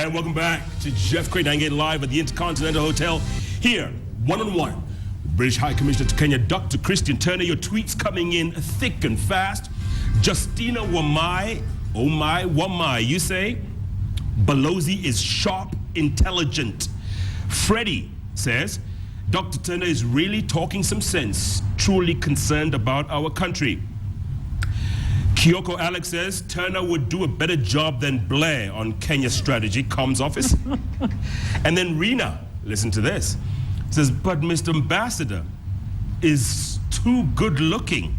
And welcome back to Jeff Koinange live at the Intercontinental Hotel. Here, one-on-one, British High Commissioner to Kenya, Dr. Christian Turner. Your tweets coming in thick and fast. Justina Wamai, oh my, Wamai, you say? Balozi is sharp, intelligent. Freddie says, Dr. Turner is really talking some sense, truly concerned about our country. Kyoko Alex says, Turner would do a better job than Blair on Kenya strategy, comms office. And then Rena, listen to this, says, but Mr. Ambassador is too good looking.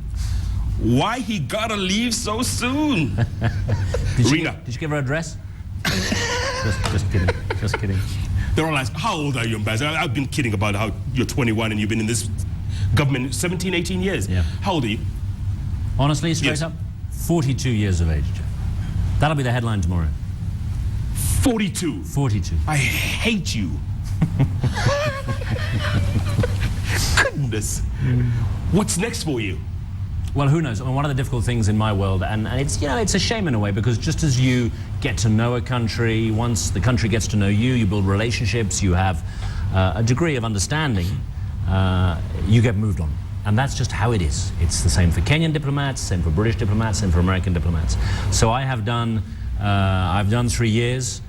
Why he gotta leave so soon? Rena. Did you give her a dress? just kidding, just kidding. They're all asking, how old are you, Ambassador? I've been kidding about how you're 21 and you've been in this government 17, 18 years. Yeah. How old are you? Honestly, straight up, 42 years of age, Jeff. That'll be the headline tomorrow. 42? 42. I hate you. Goodness. What's next for you? Well, who knows? I mean, one of the difficult things in my world, and it's, you know, it's a shame in a way, because just as you get to know a country, once the country gets to know you, you build relationships, you have a degree of understanding, you get moved on. And that's just how it is. It's the same for Kenyan diplomats, same for British diplomats, same for American diplomats. So I've done 3 years.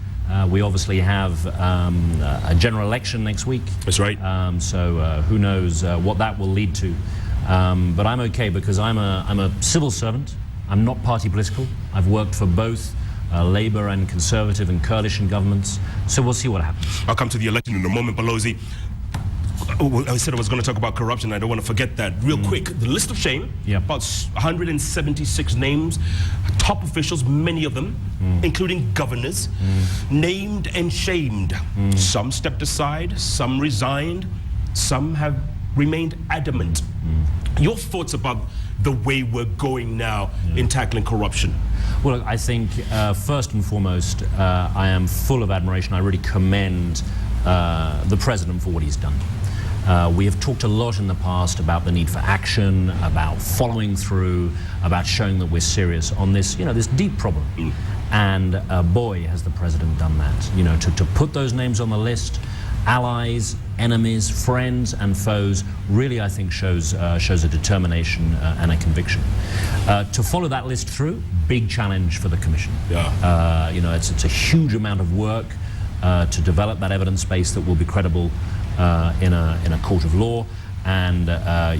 We obviously have a general election next week. That's right. So who knows what that will lead to. But I'm okay because I'm a civil servant. I'm not party political. I've worked for both Labour and Conservative and coalition governments. So we'll see what happens. I'll come to the election in a moment, Balozi. I said I was going to talk about corruption. I don't want to forget that. Real quick, the list of shame, about 176 names, top officials, many of them, including governors, named and shamed. Some stepped aside, some resigned, some have remained adamant. Your thoughts about the way we're going now in tackling corruption? Well, I think first and foremost, I am full of admiration. I really commend the President for what he's done. We have talked a lot in the past about the need for action, about following through, about showing that we're serious on this, you know, this deep problem. And boy, has the President done that. You know, to put those names on the list, allies, enemies, friends and foes, really I think shows a determination and a conviction. To follow that list through, big challenge for the Commission. You know, it's a huge amount of work to develop that evidence base that will be credible in a court of law, and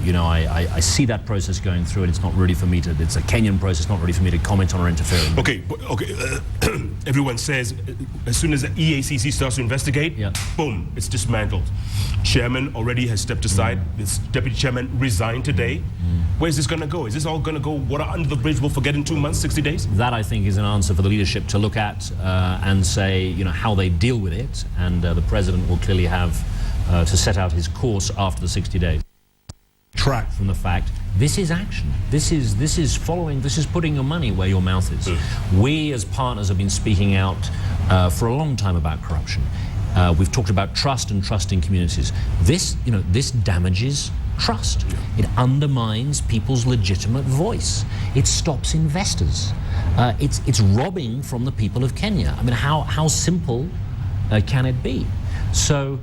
you know, I see that process going through, and it's not really for me to, it's a Kenyan process, not really for me to comment on or interfere in. Okay, everyone says as soon as the EACC starts to investigate, boom, it's dismantled. Chairman already has stepped aside. This deputy chairman resigned today. Where's this going to go? Is this all going to go water under the bridge? We'll forget in 2 months, 60 days? That, I think, is an answer for the leadership to look at and say, you know, how they deal with it, and the President will clearly have to set out his course after the 60 days. Track from the fact, this is action. This is following, this is putting your money where your mouth is. We as partners have been speaking out for a long time about corruption. We've talked about trust and trust in communities. This, you know, this damages trust. It undermines people's legitimate voice. It stops investors. It's robbing from the people of Kenya. I mean, how simple can it be? So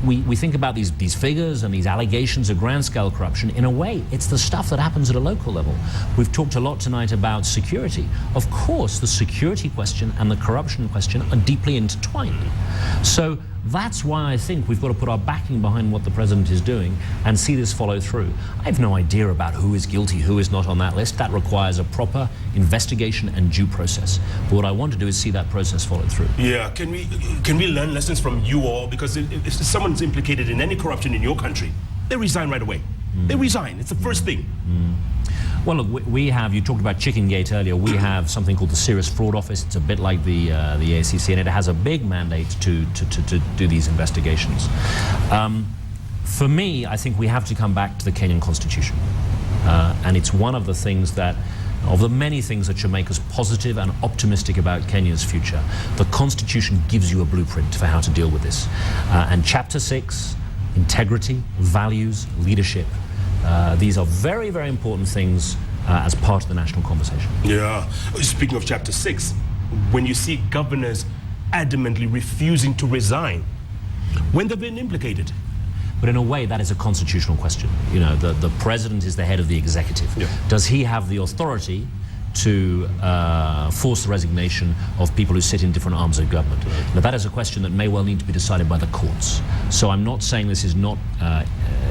we think about these figures and these allegations of grand-scale corruption. In a way, it's the stuff that happens at a local level. We've talked a lot tonight about security. Of course, the security question and the corruption question are deeply intertwined. So that's why I think we've got to put our backing behind what the President is doing and see this follow through. I have no idea about who is guilty, who is not on that list. That requires a proper investigation and due process. But what I want to do is see that process follow through. Yeah, can we learn lessons from you all? Because if someone's implicated in any corruption in your country, they resign right away. They resign. It's the first thing. Well, look, we have, you talked about Chicken Gate earlier, we have something called the Serious Fraud Office. It's a bit like the ACC, and it has a big mandate to do these investigations. For me, I think we have to come back to the Kenyan Constitution. And it's one of the things that, of the many things that should make us positive and optimistic about Kenya's future. The Constitution gives you a blueprint for how to deal with this. And Chapter 6, integrity, values, leadership, these are very, very important things as part of the national conversation. Yeah. Speaking of Chapter 6, when you see governors adamantly refusing to resign when they've been implicated? But in a way, that is a constitutional question. You know, the president is the head of the executive. Yeah. Does he have the authority to force the resignation of people who sit in different arms of government? Right. Now, that is a question that may well need to be decided by the courts. So I'm not saying this is not,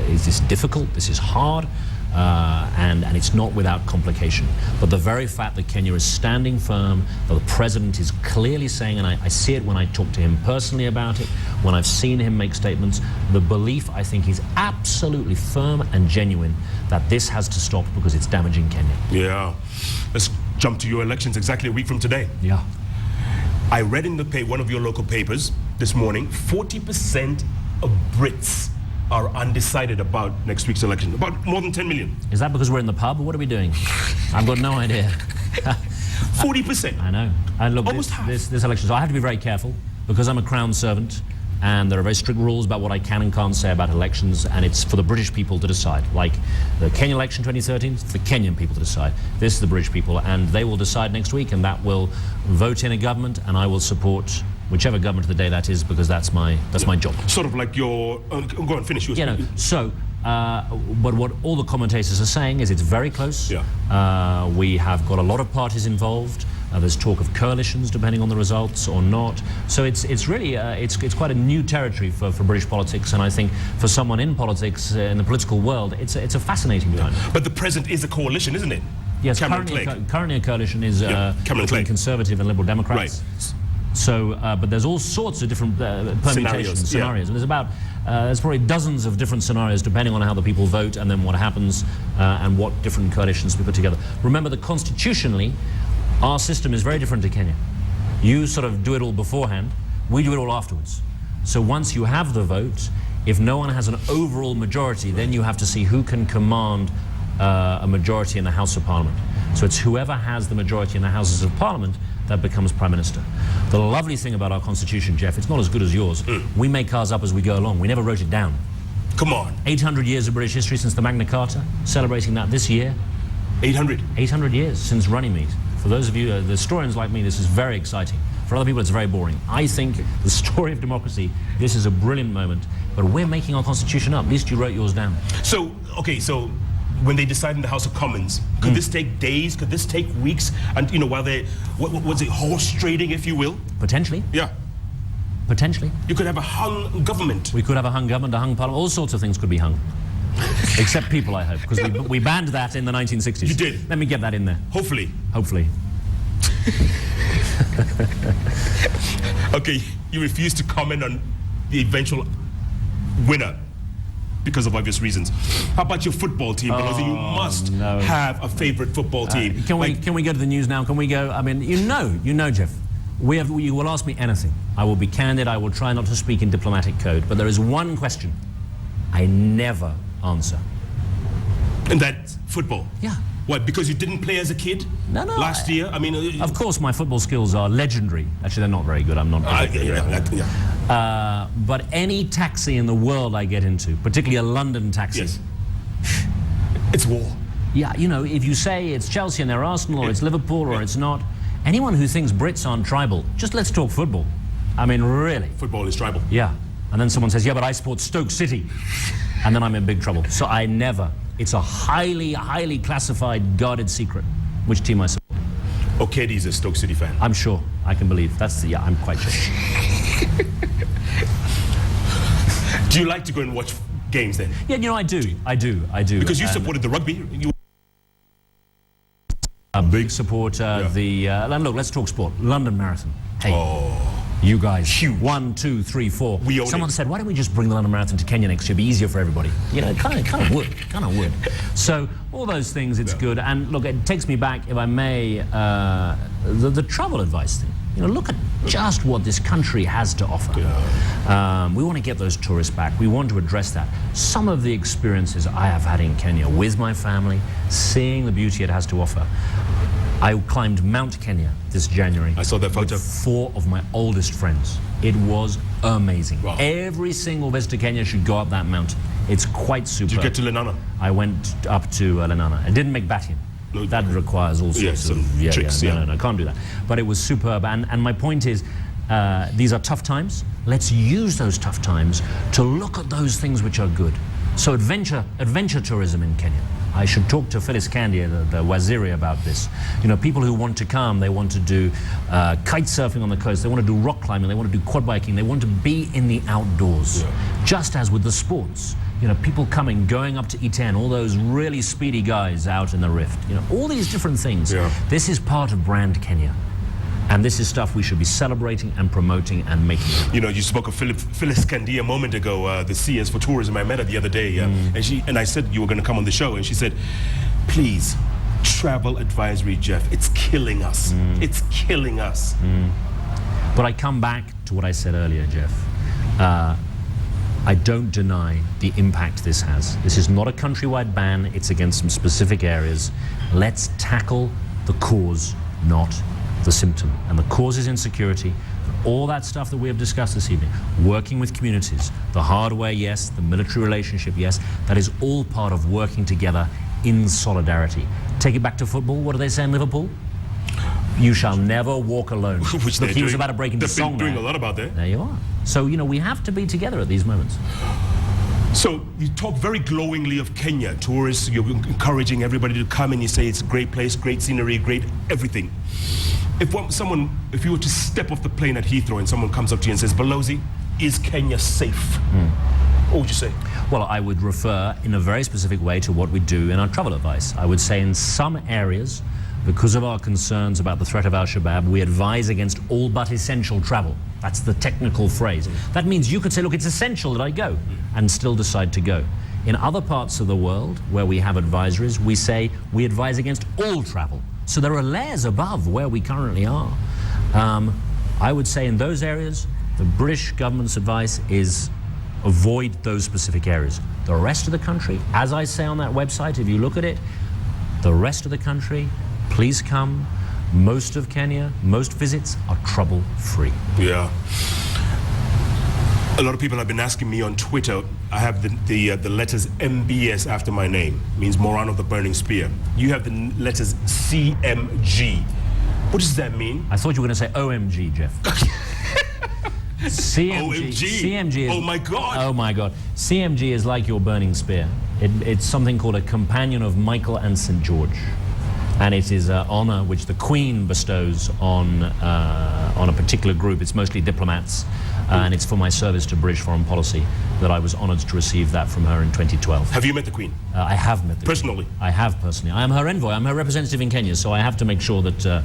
is this difficult, this is hard, and it's not without complication. But the very fact that Kenya is standing firm, that the president is clearly saying, and I see it when I talk to him personally about it, when I've seen him make statements, the belief, I think, is absolutely firm and genuine that this has to stop because it's damaging Kenya. Yeah. Let's jump to your elections exactly a week from today. Yeah. I read in one of your local papers this morning, 40% of Brits are undecided about next week's election. About more than 10 million. Is that because we're in the pub, or what are we doing? I've got no idea. 40%. I know. And look, almost half. This election, so I have to be very careful because I'm a Crown servant, and there are very strict rules about what I can and can't say about elections, and it's for the British people to decide. Like the Kenya election 2013, it's for the Kenyan people to decide. This is the British people, and they will decide next week, and that will vote in a government, and I will support whichever government of the day that is, because that's my job. Sort of like your, go on, finish yours. Yeah, no, so, but what all the commentators are saying is it's very close. Yeah. We have got a lot of parties involved. There's talk of coalitions depending on the results or not. So it's really, it's quite a new territory for British politics, and I think for someone in politics, in the political world, it's a fascinating time. But the present is a coalition, isn't it? Yes, currently a coalition is between Conservative and Liberal Democrats. Right. So, but there's all sorts of different permutations, scenarios. And there's probably dozens of different scenarios depending on how the people vote and then what happens and what different coalitions we put together. Remember that constitutionally, our system is very different to Kenya. You sort of do it all beforehand, we do it all afterwards. So once you have the vote, if no one has an overall majority, then you have to see who can command a majority in the House of Parliament. So it's whoever has the majority in the Houses of Parliament that becomes Prime Minister. The lovely thing about our Constitution, Jeff, it's not as good as yours. We make ours up as we go along. We never wrote it down. Come on. 800 years of British history since the Magna Carta, celebrating that this year. 800? 800 years since Runnymede. For those of you, the historians like me, this is very exciting. For other people, it's very boring. I think the story of democracy, this is a brilliant moment, but we're making our Constitution up. At least you wrote yours down. So, okay, so when they decide in the House of Commons, could this take days? Could this take weeks? And, you know, while they, what was it, horse trading, if you will? Potentially. Yeah. Potentially. You could have a hung government. We could have a hung government, a hung parliament. All sorts of things could be hung. Except people, I hope, because we banned that in the 1960s. You did? Let me get that in there. Hopefully. Hopefully. Okay, you refuse to comment on the eventual winner because of obvious reasons. How about your football team? Because you must have a favorite football team. Can we go to the news now? Can we go? I mean, you know, Jeff. You will ask me anything. I will be candid. I will try not to speak in diplomatic code. But there is one question I never answer. And that's football? Yeah. What, because you didn't play as a kid? No. Last year? I mean... Of course, my football skills are legendary. Actually, they're not very good. I'm not... But any taxi in the world I get into, particularly a London taxi... Yes. It's war. Yeah, you know, if you say it's Chelsea and they're Arsenal, or it's Liverpool, or it's not... Anyone who thinks Brits aren't tribal, just let's talk football. I mean, really. Football is tribal. Yeah. And then someone says, yeah, but I support Stoke City. And then I'm in big trouble. So I never... It's a highly, highly classified, guarded secret which team I support. Okedi's a Stoke City fan. I'm sure. I can believe. Yeah, I'm quite sure. Do you like to go and watch games then? Yeah, you know, I do. Because you supported the rugby. A big supporter. And look, let's talk sport. London Marathon. Hey. You guys, huge. 1, 2, 3, 4. Someone it. said, why don't we just bring the London Marathon to Kenya next year? It'd be easier for everybody. You know, kind of would. So all those things, it's good. And look, it takes me back, if I may, the travel advice thing. You know, look at just what this country has to offer. We want to get those tourists back. We want to address that. Some of the experiences I have had in Kenya with my family, seeing the beauty it has to offer. I climbed Mount Kenya this January. I saw that photo. With 4 of my oldest friends. It was amazing. Wow. Every single visitor to Kenya should go up that mountain. It's quite superb. Did you get to Lenana? I went up to Lenana. I didn't make Batian. No, that requires all sorts some of tricks. No, can't do that. But it was superb, and my point is, these are tough times. Let's use those tough times to look at those things which are good. So adventure tourism in Kenya. I should talk to Phyllis Kandia, the waziri, about this. You know, people who want to come, they want to do kite surfing on the coast, they want to do rock climbing, they want to do quad biking, they want to be in the outdoors. Just as with the sports. You know, people coming, going up to E10, all those really speedy guys out in the rift. You know, all these different things. This is part of brand Kenya. And this is stuff we should be celebrating and promoting and making. You know, you spoke of Phyllis Kandia a moment ago, the CS for tourism. I met her the other day, and I said you were going to come on the show, and she said, please, travel advisory, Jeff, it's killing us. It's killing us. But I come back to what I said earlier, Jeff. I don't deny the impact this has. This is not a countrywide ban, it's against some specific areas. Let's tackle the cause, not the symptom. And the cause is insecurity. All that stuff that we have discussed this evening, working with communities, the hard way, yes, the military relationship, yes, that is all part of working together in solidarity. Take it back to football, what do they say in Liverpool? You shall never walk alone. Which Look, he was about to break into song. They're doing a lot about that. There you are. So, you know, we have to be together at these moments. So you talk very glowingly of Kenya, tourists, you're encouraging everybody to come, and you say it's a great place, great scenery, great everything. If you were to step off the plane at Heathrow and someone comes up to you and says, Balozi, is Kenya safe? What would you say? Well, I would refer in a very specific way to what we do in our travel advice. I would say in some areas, because of our concerns about the threat of al-Shabaab, we advise against all but essential travel. That's the technical phrase. That means you could say, look, it's essential that I go, and still decide to go. In other parts of the world where we have advisories, we say we advise against all travel. So there are layers above where we currently are. I would say in those areas, the British government's advice is avoid those specific areas. The rest of the country, as I say on that website, if you look at it, the rest of the country, please come. Most of Kenya, most visits are trouble-free. Yeah. A lot of people have been asking me on Twitter. I have the letters MBS after my name, means Moran of the Burning Spear. You have the letters CMG. What does that mean? I thought you were going to say OMG, Jeff. CMG. CMG is, oh my God. Oh my God. CMG is like your burning spear. It's something called a companion of Michael and St. George. And it is an honor which the Queen bestows on a particular group. It's mostly diplomats, and it's for my service to British foreign policy that I was honored to receive that from her in 2012. Have you met the Queen? I have met the Personally? Queen. I have personally. I am her envoy. I'm her representative in Kenya, so I have to make sure that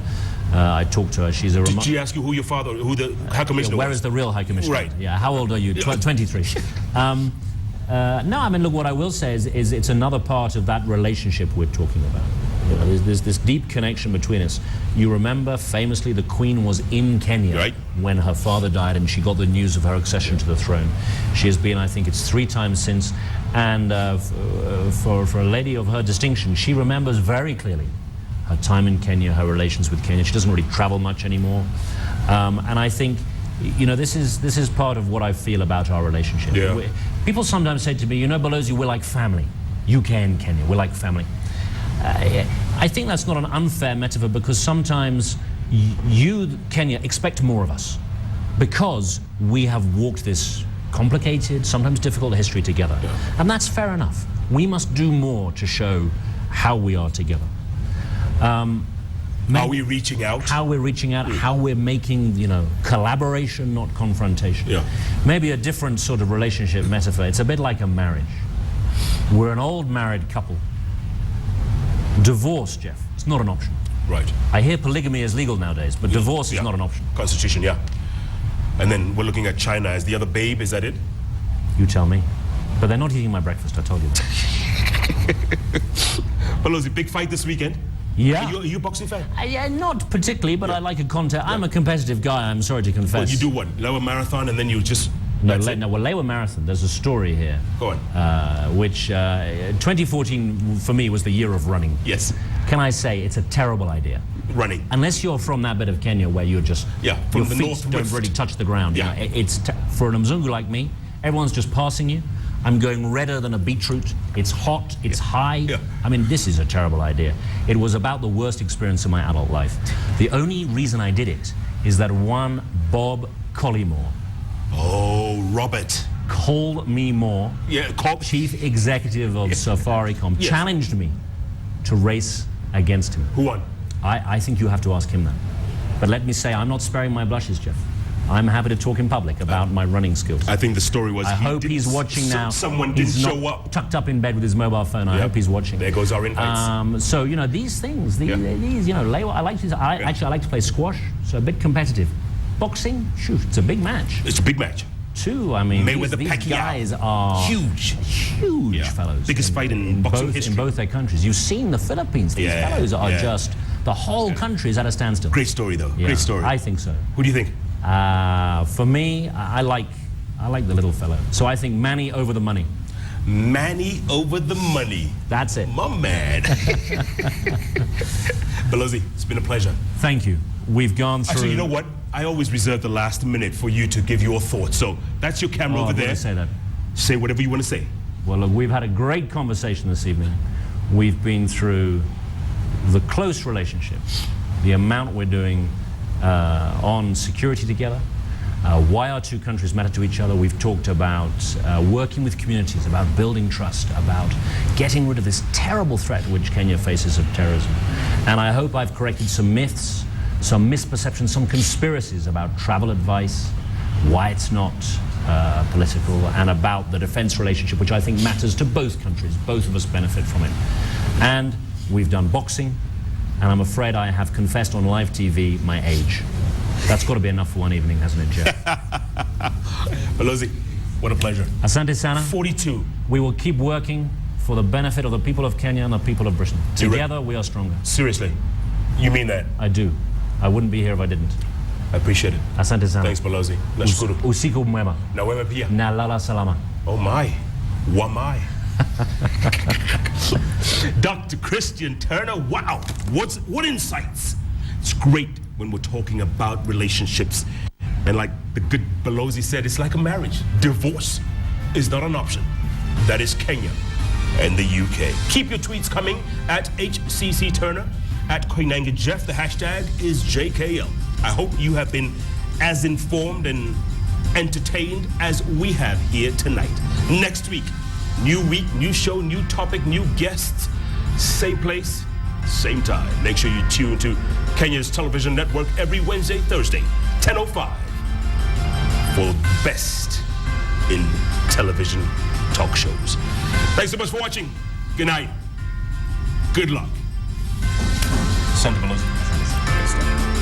I talk to her. She's a Did she ask you who your father, who the High Commissioner was? Where is the real High Commissioner? Right. Yeah, how old are you? 23. No, I mean, look, what I will say is it's another part of that relationship we're talking about. You know, there's this deep connection between us. You remember, famously, the Queen was in Kenya when her father died, and she got the news of her accession to the throne. She has been, I think it's 3 times since, and for a lady of her distinction, she remembers very clearly her time in Kenya, her relations with Kenya. She doesn't really travel much anymore, and I think, you know, this is part of what I feel about our relationship. People sometimes say to me, you know, Balozi, we're like family. UK and Kenya, we're like family. I think that's not an unfair metaphor, because sometimes you, Kenya, expect more of us because we have walked this complicated, sometimes difficult history together. And that's fair enough. We must do more to show how we are together. Are we reaching out? How we're reaching out, how we're making, you know, collaboration, not confrontation. Maybe a different sort of relationship metaphor. It's a bit like a marriage. We're an old married couple. Divorce, Jeff, it's not an option. Right. I hear polygamy is legal nowadays, but divorce is not an option. Constitution, And then we're looking at China as the other babe, is that it? You tell me. But they're not eating my breakfast, I told you that. Balozi, big fight this weekend? Yeah. Are you a boxing fan? Yeah, not particularly, but I like a contest. I'm a competitive guy, I'm sorry to confess. Well, you do what? Lower marathon, and then you just... No, well, Lewa Marathon, there's a story here. Go on. Which 2014 for me was the year of running. Yes. Can I say it's a terrible idea? Running. Unless you're from that bit of Kenya where you're just, from your the feet northwest. don't really touch the ground. You know, it's for an Mzungu like me, everyone's just passing you. I'm going redder than a beetroot. It's hot, it's high. Yeah. I mean, this is a terrible idea. It was about the worst experience of my adult life. The only reason I did it is that one Bob Collymore. Oh, Robert. Call me more. Yeah, Chief executive of Safaricom, Yes. challenged me to race against him. Who won? I think you have to ask him that. But let me say, I'm not sparing my blushes, Jeff. I'm happy to talk in public about my running skills. I think the story was I hope he's watching now. Someone didn't He's not show up. tucked up in bed with his mobile phone. I hope he's watching. There goes our invites. So, you know, these these, you know, I like to, actually, I like to play squash, so a bit competitive. Boxing, shoot, it's a big match. It's a big match. Two, I mean, Mayweather, these Pacquiao. guys are Huge fellows. Biggest fight in boxing history. In both their countries. You've seen the Philippines. These fellows are just, the whole country is at a standstill. Great story, though. Yeah, Great story. I think so. Who do you think? For me, I like the little fellow. So I think Manny over the money. Manny over the money. That's it. My man. Belozi, it's been a pleasure. Thank you. We've gone through... Actually, you know what? I always reserve the last minute for you to give your thoughts. So that's your camera over I'm there. gonna say that. Say whatever you want to say. Well, look, we've had a great conversation this evening. We've been through the close relationship, the amount we're doing on security together, why our two countries matter to each other. We've talked about working with communities, about building trust, about getting rid of this terrible threat which Kenya faces of terrorism. And I hope I've corrected some myths, some misperceptions, some conspiracies about travel advice, why it's not political, and about the defense relationship, which I think matters to both countries. Both of us benefit from it. And we've done boxing, and I'm afraid I have confessed on live TV my age. That's got to be enough for one evening, hasn't it, Jeff? Belozi, what a pleasure. Asante sana. 42. We will keep working for the benefit of the people of Kenya and the people of Britain. Together, we are stronger. Seriously, you mean that? I do. I wouldn't be here if I didn't. I appreciate it. Asante sana. Thanks, Belozi. Nashukuru. Usiku mwema. Na wewe pia. Na lala salama. Oh my. Wamai. Dr. Christian Turner, wow. What insights. It's great when we're talking about relationships. And like the good Belozi said, it's like a marriage. Divorce is not an option. That is Kenya and the UK. Keep your tweets coming at HCC Turner, at Koinange Jeff. The hashtag is JKL. I hope you have been as informed and entertained as we have here tonight. Next week, new week, new show, new topic, new guests, same place, same time. Make sure you tune to Kenya's television network every Wednesday, Thursday, 10:05 for best in television talk shows. Thanks so much for watching. Good night. Good luck. Santa Belozi.